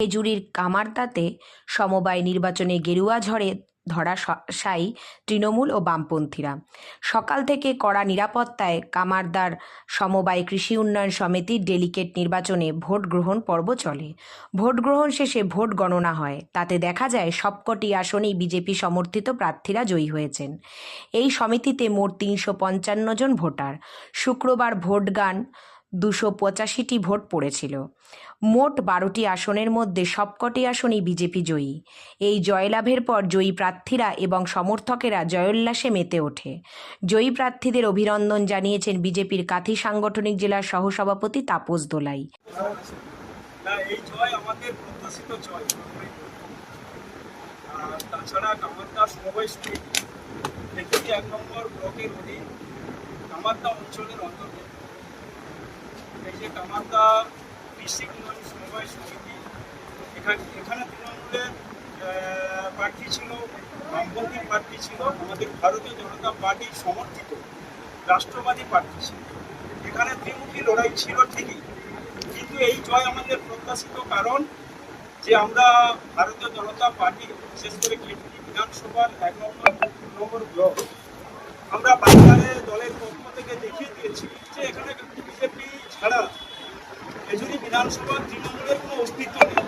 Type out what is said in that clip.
খেজুরির কামারদাতে সমবায় নির্বাচনে গেরুয়া ঝড়ে ধরা সাই তৃণমূল ও বামপন্থীরা। সকাল থেকে কড়া নিরাপত্তায় কামারদার সমবায় কৃষি উন্নয়ন সমিতির ডেলিগেট নির্বাচনে ভোট গ্রহণ পর্ব চলে। ভোট গ্রহণ শেষে ভোট গণনা হয়। তাতে দেখা যায় সবকটি আসনেই বিজেপি সমর্থিত প্রার্থীরা জয়ী হয়েছেন। এই সমিতিতে মোট ৩৫৫ জন ভোটার। শুক্রবার ভোটগান ২৮৫টি ভোট পড়েছিল। মোট ১২টি আসনের মধ্যে সবকটি আসনই বিজেপি জয়ী। এই জয়লাভের পর জয়ী প্রার্থীরা এবং সমর্থকেরা জয়োল্লাসে মেতে ওঠে। জয়ী প্রার্থীদের অভিনন্দন জানিয়েছেন বিজেপির কাঁথি সাংগঠনিক জেলার সহসভাপতি তাপস দোলাই। এই জয় আমাদের প্রত্যাশিত জয়। তাছাড়া কামারদা সমবায় সমিতি খেজুরি ১ নম্বর ব্লকের অধীন কামারদা অঞ্চলের অন্তর্গত। এই যে কামারদা কৃষি উন্নয়ন সমবায় সমিতি, এখানে তৃণমূলের প্রার্থী ছিল, বামপন্থী প্রার্থী ছিল, আমাদের ভারতীয় জনতা পার্টির সমর্থিত রাষ্ট্রবাদী প্রার্থী ছিল। এখানে ত্রিমুখী লড়াই ছিল ঠিকই, কিন্তু এই জয় আমাদের প্রত্যাশিত, কারণ যে আমরা ভারতীয় জনতা পার্টি, বিশেষ করে খেজুরি বিধানসভার ১ নম্বর ব্লক, আমরা বাংলার দলের পক্ষ থেকে দেখিয়ে দিয়েছি যে এখানে বিজেপি ছাড়া খেজুরি বিধানসভার তৃণমূলের কোনো অস্তিত্ব নেই।